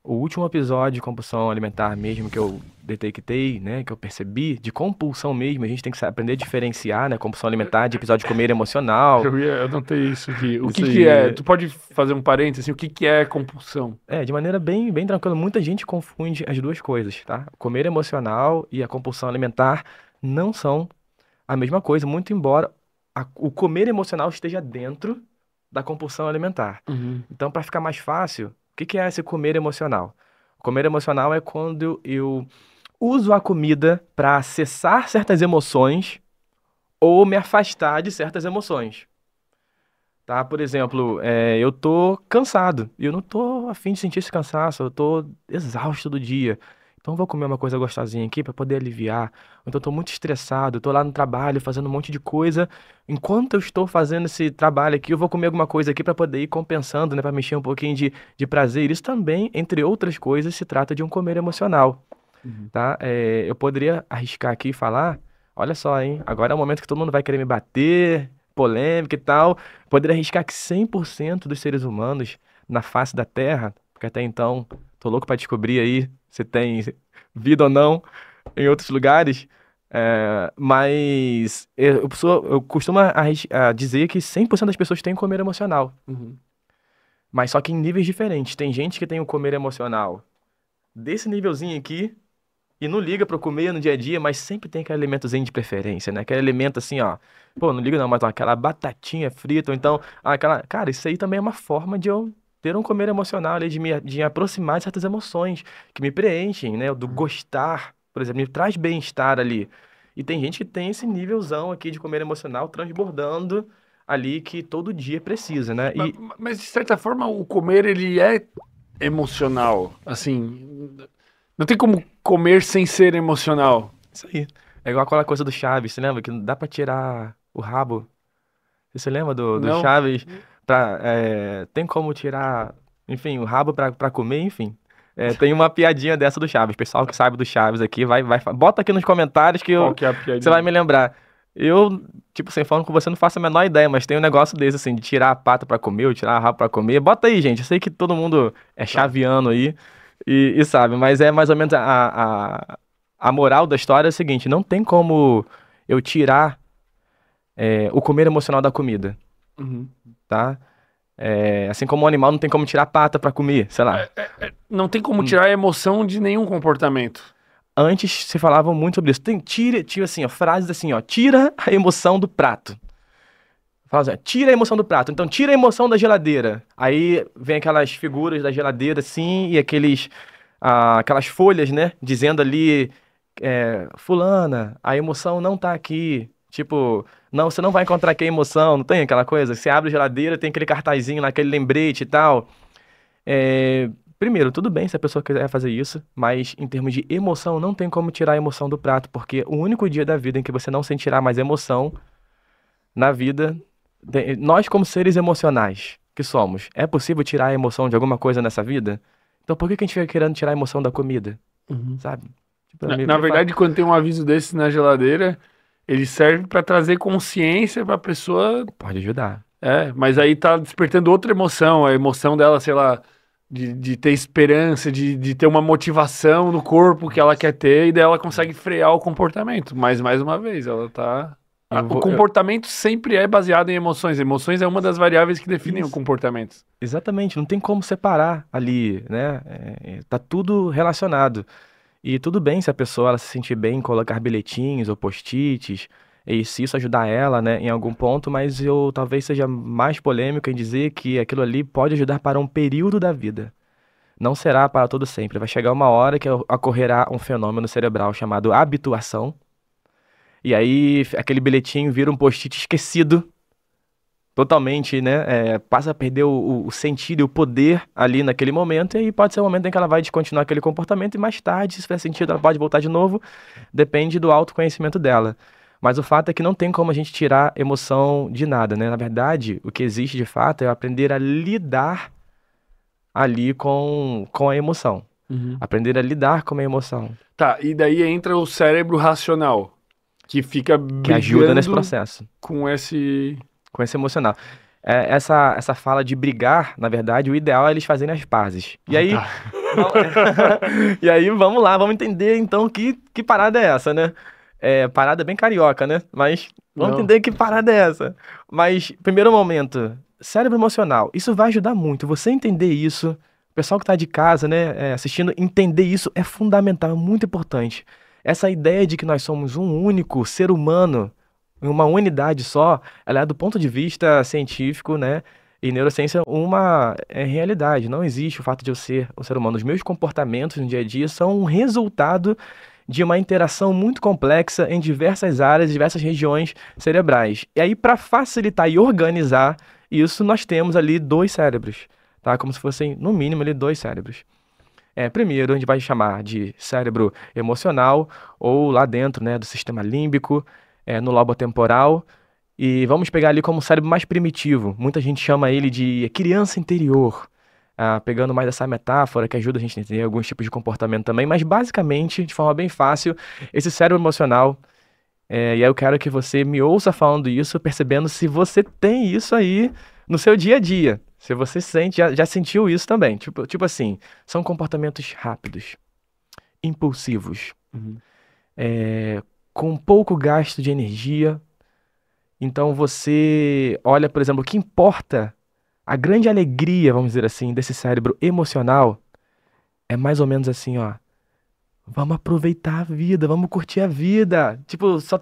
O último episódio de compulsão alimentar mesmo que eu detectei, né, que eu percebi, de compulsão mesmo, a gente tem que aprender a diferenciar, né, compulsão alimentar de episódio de comer emocional. Eu notei isso aqui. O que Isso que é? aí. Tu pode fazer um parênteses, assim, o que que é compulsão? De maneira bem tranquila, muita gente confunde as duas coisas, tá? Comer emocional e a compulsão alimentar não são a mesma coisa, muito embora o comer emocional esteja dentro da compulsão alimentar. Uhum. Então, para ficar mais fácil, o que que é esse comer emocional? Comer emocional é quando eu uso a comida para acessar certas emoções ou me afastar de certas emoções. Tá? Por exemplo, eu tô cansado e eu não tô a fim de sentir esse cansaço, eu tô exausto do dia. Então eu vou comer uma coisa gostosinha aqui para poder aliviar. Ou então eu tô muito estressado, eu tô lá no trabalho fazendo um monte de coisa. Enquanto eu estou fazendo esse trabalho aqui, eu vou comer alguma coisa aqui para poder ir compensando, né, para mexer um pouquinho de prazer. Isso também, entre outras coisas, se trata de um comer emocional, Uhum. tá? Eu poderia arriscar aqui e falar, olha só, hein? Agora é o momento que todo mundo vai querer me bater, polêmica e tal. Poderia arriscar que 100% dos seres humanos na face da Terra, porque até então tô louco pra descobrir aí se tem vida ou não em outros lugares, mas eu costumo dizer que 100% das pessoas têm comer emocional, Uhum. mas só que em níveis diferentes. Tem gente que tem o comer emocional desse nívelzinho aqui, e não liga pra eu comer no dia a dia, mas sempre tem aquele elementozinho de preferência, né? Aquele elemento assim, ó. Pô, não liga não, mas ó, aquela batatinha frita, ou então, aquela. Cara, isso aí também é uma forma de eu ter um comer emocional ali, de me aproximar de certas emoções que me preenchem, né? Do gostar, por exemplo, me traz bem-estar ali. E tem gente que tem esse nívelzão aqui de comer emocional transbordando ali que todo dia precisa, né? Ma- E Mas, de certa forma, o comer, ele é emocional. Assim, não tem como comer sem ser emocional. isso aí. É igual aquela coisa do Chaves, você lembra? Que não dá pra tirar o rabo. Você lembra do Não? Chaves? Tem como tirar, enfim, o rabo pra comer, enfim. Tem uma piadinha dessa do Chaves. Pessoal que sabe do Chaves aqui, bota aqui nos comentários Qual que é a você vai piadinha? me lembrar. Eu, tipo, sem falando com você, não faço a menor ideia, mas tem um negócio desse, assim, de tirar a pata pra comer ou tirar a rabo pra comer. Bota aí, gente. Eu sei que todo mundo é Tá. chaviano aí e sabe, mas é mais ou menos a moral da história é o seguinte: não tem como eu tirar o comer emocional da comida, Uhum. tá? Assim como o animal não tem como tirar a pata pra comer, sei lá. Não tem como Hum, tirar a emoção de nenhum comportamento. Antes se falava muito sobre isso. Tira assim, ó, frases assim, ó, tira a emoção do prato. Fala assim, ó, tira a emoção do prato. Então, tira a emoção da geladeira. Aí vem aquelas figuras da geladeira, assim, e aquelas folhas, né? Dizendo ali, fulana, a emoção não tá aqui. Tipo, não, você não vai encontrar aqui a emoção, não tem aquela coisa? Você abre a geladeira, tem aquele cartazinho lá, aquele lembrete e tal. É, Primeiro, tudo bem se a pessoa quiser fazer isso, mas em termos de emoção, não tem como tirar a emoção do prato, porque o único dia da vida em que você não sentirá mais emoção na vida, nós como seres emocionais que somos, é possível tirar a emoção de alguma coisa nessa vida? Então por que que a gente fica querendo tirar a emoção da comida, Uhum. sabe? Tipo, Na verdade, quando tem um aviso desse na geladeira, ele serve para trazer consciência para a pessoa. pode ajudar. Mas aí tá despertando outra emoção, a emoção dela, sei lá, de ter esperança, de ter uma motivação no corpo que ela quer ter, e daí ela consegue frear o comportamento. Mas, mais uma vez, ela tá. Eu O vou, eu- comportamento sempre é baseado em emoções. Emoções é uma das variáveis que definem o Isso. comportamento. Exatamente, não tem como separar ali, né? Tá tudo relacionado. E tudo bem se a pessoa ela se sentir bem em colocar bilhetinhos ou post-its, e se isso ajudar ela, né, em algum ponto, mas eu talvez seja mais polêmico em dizer que aquilo ali pode ajudar para um período da vida. Não será para todo sempre. Vai chegar uma hora que ocorrerá um fenômeno cerebral chamado habituação, e aí aquele bilhetinho vira um post-it esquecido totalmente, né? Passa a perder o sentido e o poder ali naquele momento, e aí pode ser o momento em que ela vai descontinuar aquele comportamento, e mais tarde, se fizer sentido, ela pode voltar de novo, depende do autoconhecimento dela. Mas o fato é que não tem como a gente tirar emoção de nada, né? Na verdade, o que existe de fato é aprender a lidar ali com a emoção. Uhum. Aprender a lidar com a emoção, Tá, e daí entra o cérebro racional, que fica que ajuda nesse brigando processo, com esse. com esse emocional. essa fala de brigar, na verdade, o ideal é eles fazerem as pazes. E aí, Tá. e aí vamos lá, vamos entender então que parada é essa, né? Parada bem carioca, né? Mas vamos Não. entender que parada é essa. Mas, primeiro momento, cérebro emocional. Isso vai ajudar muito. Você entender isso, o pessoal que tá de casa, né, assistindo, entender isso é fundamental, é muito importante. Essa ideia de que nós somos um único ser humano, uma unidade só, ela é do ponto de vista científico, né? E neurociência, uma realidade. Não existe o fato de eu ser um ser humano. Os meus comportamentos no dia a dia são um resultado de uma interação muito complexa em diversas áreas, diversas regiões cerebrais. E aí, para facilitar e organizar isso, nós temos ali dois cérebros, tá? Como se fossem, no mínimo, ali dois cérebros. Primeiro, a gente vai chamar de cérebro emocional, ou lá dentro, né, do sistema límbico, no lobo temporal. E vamos pegar ali como o cérebro mais primitivo. Muita gente chama ele de criança interior, pegando mais essa metáfora que ajuda a gente a entender alguns tipos de comportamento também. Mas basicamente, de forma bem fácil, esse cérebro emocional. E aí eu quero que você me ouça falando isso, percebendo se você tem isso aí no seu dia a dia. Se você sente, já sentiu isso também. Tipo assim, são comportamentos rápidos, impulsivos, Uhum. com pouco gasto de energia. Então você olha, por exemplo, o que importa, a grande alegria, vamos dizer assim, desse cérebro emocional é mais ou menos assim, ó. Vamos aproveitar a vida, vamos curtir a vida. Tipo, só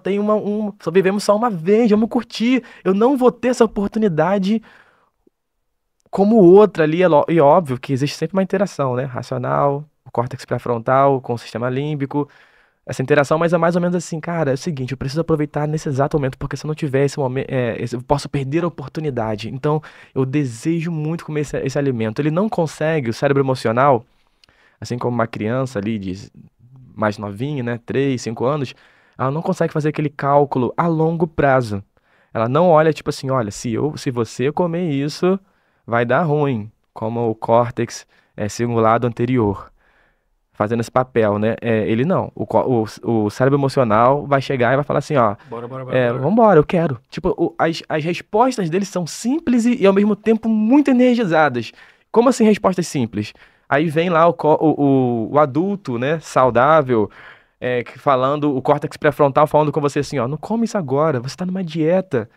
vivemos só uma vez, vamos curtir. Eu não vou ter essa oportunidade como outra ali. E óbvio que existe sempre uma interação, né? Racional, o córtex pré-frontal com o sistema límbico. Essa interação, mas é mais ou menos assim, cara, é o seguinte, eu preciso aproveitar nesse exato momento, porque se eu não tiver esse momento, eu posso perder a oportunidade. Então, eu desejo muito comer esse alimento. Ele não consegue, o cérebro emocional, assim como uma criança ali mais novinha, né, 3, 5 anos, ela não consegue fazer aquele cálculo a longo prazo. Ela não olha tipo assim, olha, se você comer isso, vai dar ruim, como o córtex cingulado anterior, fazendo esse papel, né? Ele não. O cérebro emocional vai chegar e vai falar assim, ó, Bora, bora, bora, bora. vambora, eu quero. Tipo, as respostas deles são simples e ao mesmo tempo muito energizadas. Como assim respostas simples? Aí vem lá o adulto, né, saudável, falando, o córtex pré-frontal falando com você assim, ó, não come isso agora, você tá numa dieta,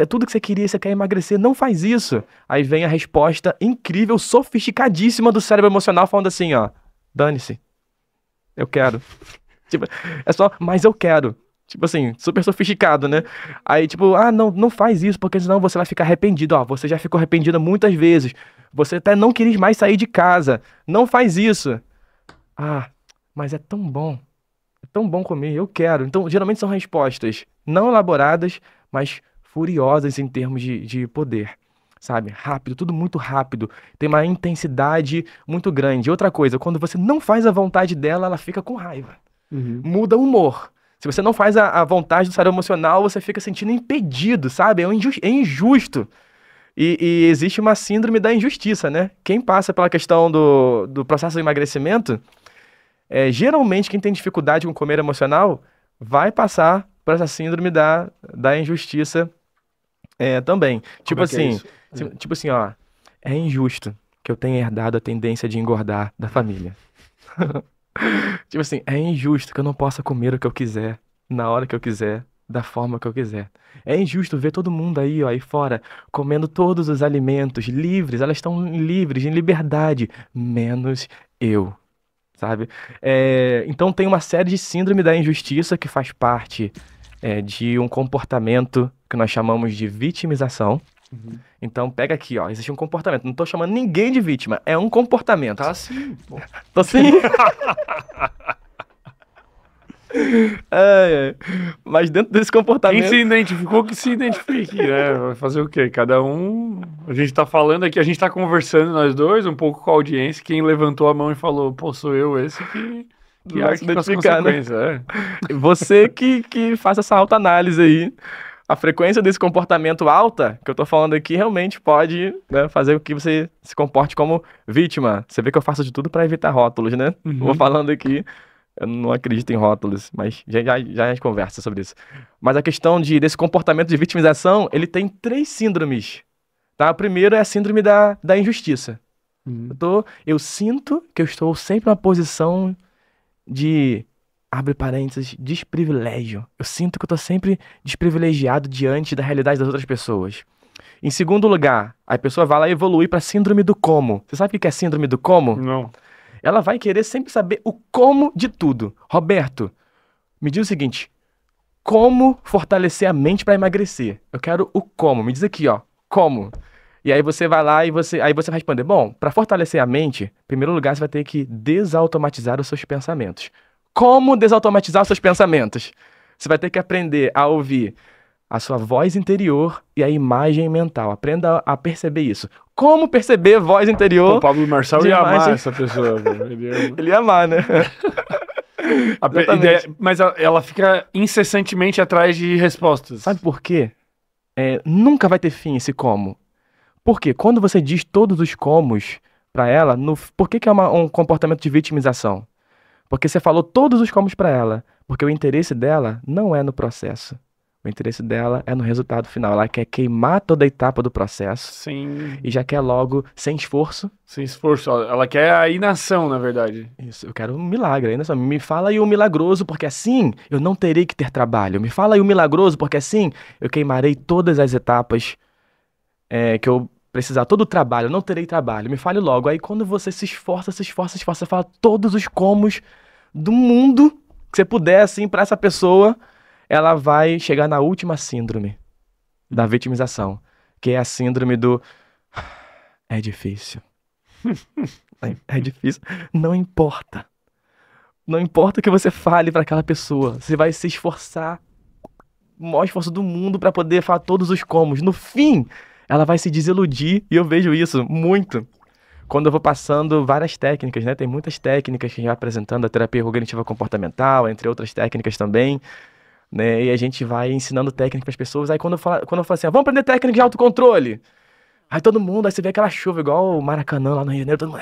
tudo que você queria, você quer emagrecer, não faz isso. Aí vem a resposta incrível, sofisticadíssima do cérebro emocional falando assim, ó, dane-se, eu quero. Tipo, é só, mas eu quero. Tipo assim, super sofisticado, né? Aí, tipo, não faz isso, porque senão você vai ficar arrependido. Ó, você já ficou arrependido muitas vezes. Você até não queria mais sair de casa. Não faz isso. Mas é tão bom. É tão bom comer, eu quero. Então, geralmente são respostas não elaboradas, mas furiosas em termos de poder. Sabe? Rápido, tudo muito rápido. Tem uma intensidade muito grande. Outra coisa, quando você não faz a vontade dela, ela fica com raiva. Uhum. Muda o humor. Se você não faz a vontade do cérebro emocional, você fica sentindo impedido, sabe? É injusto. E existe uma síndrome da injustiça, né? Quem passa pela questão do processo de emagrecimento, geralmente quem tem dificuldade com comer emocional, vai passar por essa síndrome da injustiça também. Tipo Como é que é assim, isso? tipo assim, ó, é injusto que eu tenha herdado a tendência de engordar da família. Tipo assim, é injusto que eu não possa comer o que eu quiser, na hora que eu quiser, da forma que eu quiser. É injusto ver todo mundo aí, ó, aí fora, comendo todos os alimentos livres, elas estão livres, em liberdade, menos eu, sabe? Então tem uma série de síndrome da injustiça que faz parte de um comportamento que nós chamamos de vitimização. Uhum. Então pega aqui, ó, existe um comportamento. Não tô chamando ninguém de vítima, é um comportamento. Tá assim, pô. Tô assim. Mas dentro desse Quem comportamento. se identificou que se identifique, né? Vai fazer o quê? Cada um. A gente tá falando aqui, a gente tá conversando nós dois, um pouco com a audiência. Quem levantou a mão e falou, pô, sou eu esse que Vai se arque com as identificar, né? consequências. Você que faz essa autoanálise aí. A frequência desse comportamento alta, que eu tô falando aqui, realmente pode, né, fazer com que você se comporte como vítima. Você vê que eu faço de tudo para evitar rótulos, né? Uhum. Vou falando aqui, eu não acredito em rótulos, mas já a gente conversa sobre isso. Mas a questão desse comportamento de vitimização, ele tem 3 síndromes. Tá? O primeiro é a síndrome da injustiça. Uhum. Eu sinto que eu estou sempre numa posição de, abre parênteses, desprivilégio. Eu sinto que eu estou sempre desprivilegiado diante da realidade das outras pessoas. Em segundo lugar, a pessoa vai lá evoluir para síndrome do como. Você sabe o que é síndrome do como? Não. Ela vai querer sempre saber o como de tudo. Roberto, me diz o seguinte: como fortalecer a mente para emagrecer? Eu quero o como. Me diz aqui, ó, como. E aí você vai lá e aí você vai responder: bom, para fortalecer a mente, em primeiro lugar você vai ter que desautomatizar os seus pensamentos. Como desautomatizar os seus pensamentos? Você vai ter que aprender a ouvir a sua voz interior e a imagem mental. Aprenda a perceber isso. Como perceber voz O interior Pablo Marçal de ia amar imagem? essa pessoa. Pô. Ele ia amar, né? Exatamente. Mas ela fica incessantemente atrás de respostas. Sabe por quê? Nunca vai ter fim esse como. Por quê? Quando você diz todos os comos pra ela, por que que é um comportamento de vitimização? Porque você falou todos os comos pra ela. Porque o interesse dela não é no processo. O interesse dela é no resultado final. Ela quer queimar toda a etapa do processo Sem, e já quer logo, sem esforço. sem esforço. Ela quer a inação, na verdade. Isso, eu quero um milagre. Ainda só, me fala aí o milagroso, porque assim eu não terei que ter trabalho. Me fala aí o milagroso, porque assim eu queimarei todas as etapas que eu precisar, todo o trabalho, eu não terei trabalho. Me fale logo. Aí quando você se esforça, você fala todos os comos do mundo que você puder, assim, pra essa pessoa, ela vai chegar na última síndrome da vitimização, que é a síndrome do é difícil. É difícil. Não importa. Não importa o que você fale pra aquela pessoa. Você vai se esforçar, o maior esforço do mundo pra poder falar todos os comos. No fim, ela vai se desiludir e eu vejo isso muito. Quando eu vou passando várias técnicas, né? Tem muitas técnicas que a gente vai apresentando, a terapia cognitiva comportamental, entre outras técnicas também, né? E a gente vai ensinando técnicas para as pessoas. Aí quando eu falo assim, vamos aprender técnica de autocontrole. Aí todo mundo, aí você vê aquela chuva, igual o Maracanã lá no Rio de Janeiro, todo mundo,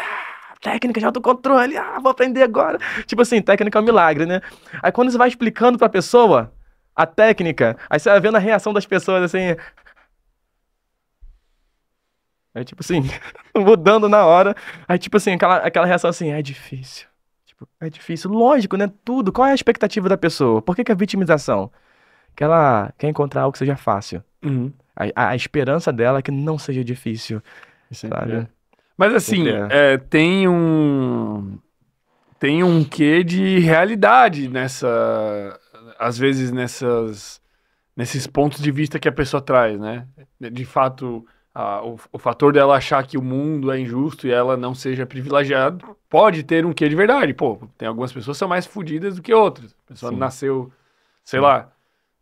técnica de autocontrole, vou aprender agora. Tipo assim, técnica é um milagre, né? Aí quando você vai explicando pra pessoa a técnica, aí você vai vendo a reação das pessoas assim. Aí, tipo assim, mudando na hora. Aí, tipo assim, aquela reação assim, é difícil. Tipo, é difícil. Lógico, né? Tudo. Qual é a expectativa da pessoa? Por que que é vitimização? Que ela quer encontrar algo que seja fácil. Uhum. A esperança dela é que não seja difícil, sabe? Mas assim, Sempre tem um quê de realidade às vezes nesses pontos de vista que a pessoa traz, né? De fato, o fator dela achar que o mundo é injusto e ela não seja privilegiada pode ter um quê de verdade. Pô, tem algumas pessoas que são mais fodidas do que outras. A pessoa Sim. nasceu, sei lá,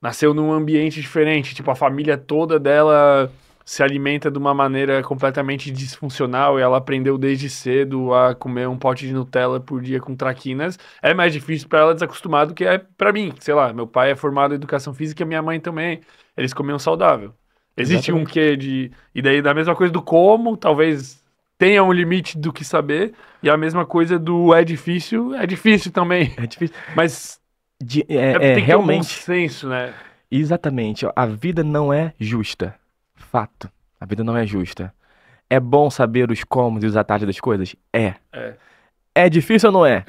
nasceu num ambiente diferente, tipo, a família toda dela se alimenta de uma maneira completamente disfuncional e ela aprendeu desde cedo a comer um pote de Nutella por dia com traquinas. É mais difícil para ela desacostumar do que é para mim. Sei lá, meu pai é formado em educação física e minha mãe também. Eles comiam saudável. Existe um quê de... E daí, da mesma coisa do como, talvez tenha um limite do que saber. E a mesma coisa do é difícil também. É difícil. Mas tem que realmente... ter um bom senso, né? Exatamente. A vida não é justa. Fato. A vida não é justa. É bom saber os comos e os atalhos das coisas? É. É difícil ou não é?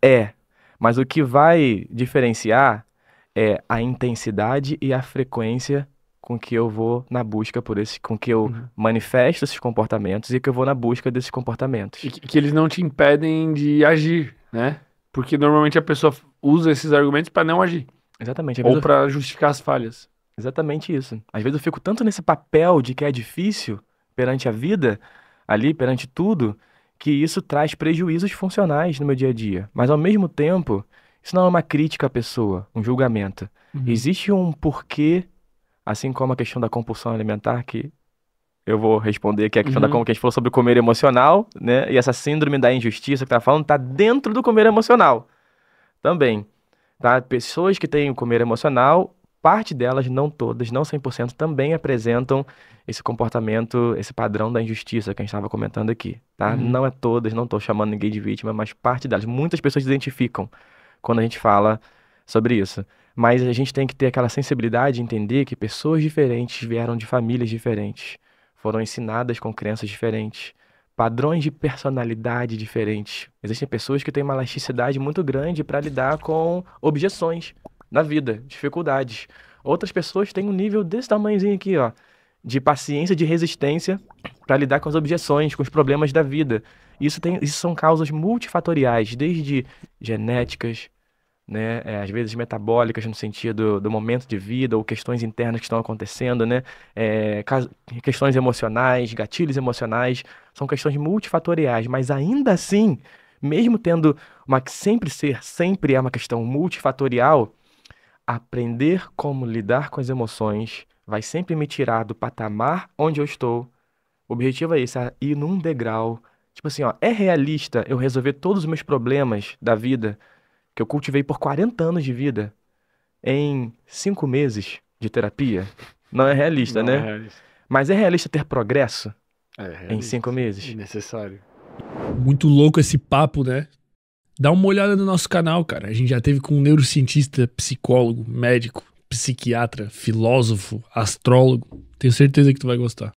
É. Mas o que vai diferenciar é a intensidade e a frequência com que eu vou na busca com que eu manifesto esses comportamentos e que eu vou na busca desses comportamentos. E que eles não te impedem de agir, né? Porque normalmente a pessoa usa esses argumentos para não agir. Exatamente. Ou para justificar as falhas. Exatamente isso. Às vezes eu fico tanto nesse papel de que é difícil perante a vida, ali, perante tudo, que isso traz prejuízos funcionais no meu dia a dia. Mas ao mesmo tempo, isso não é uma crítica à pessoa, um julgamento. Existe um porquê, assim como a questão da compulsão alimentar, que eu vou responder, que é a questão como que a gente falou sobre o comer emocional, né? E essa síndrome da injustiça que tá falando, tá dentro do comer emocional também. Tá? Pessoas que têm o comer emocional, parte delas, não todas, não 100%, também apresentam esse comportamento, esse padrão da injustiça que a gente estava comentando aqui, tá? Não é todas, não estou chamando ninguém de vítima, mas parte delas. Muitas pessoas se identificam quando a gente fala sobre isso. Mas a gente tem que ter aquela sensibilidade de entender que pessoas diferentes vieram de famílias diferentes. foram ensinadas com crenças diferentes, padrões de personalidade diferentes. Existem pessoas que têm uma elasticidade muito grande para lidar com objeções na vida, dificuldades. Outras pessoas têm um nível desse tamanhozinho aqui, ó, de paciência, de resistência para lidar com as objeções, com os problemas da vida. Isso são causas multifatoriais, desde genéticas, né, às vezes metabólicas no sentido do momento de vida ou questões internas que estão acontecendo, né, questões emocionais, gatilhos emocionais, são questões multifatoriais, mas ainda assim, mesmo tendo sempre é uma questão multifatorial, aprender como lidar com as emoções vai sempre me tirar do patamar onde eu estou. O objetivo é esse, é ir num degrau. Tipo assim, ó, é realista eu resolver todos os meus problemas da vida que eu cultivei por 40 anos de vida em 5 meses de terapia? Não é realista, Não é né? realista. Mas é realista ter progresso É em realista. 5 meses? Necessário. Muito louco esse papo, né? Dá uma olhada no nosso canal, cara. A gente já teve com um neurocientista, psicólogo, médico, psiquiatra, filósofo, astrólogo. Tenho certeza que tu vai gostar.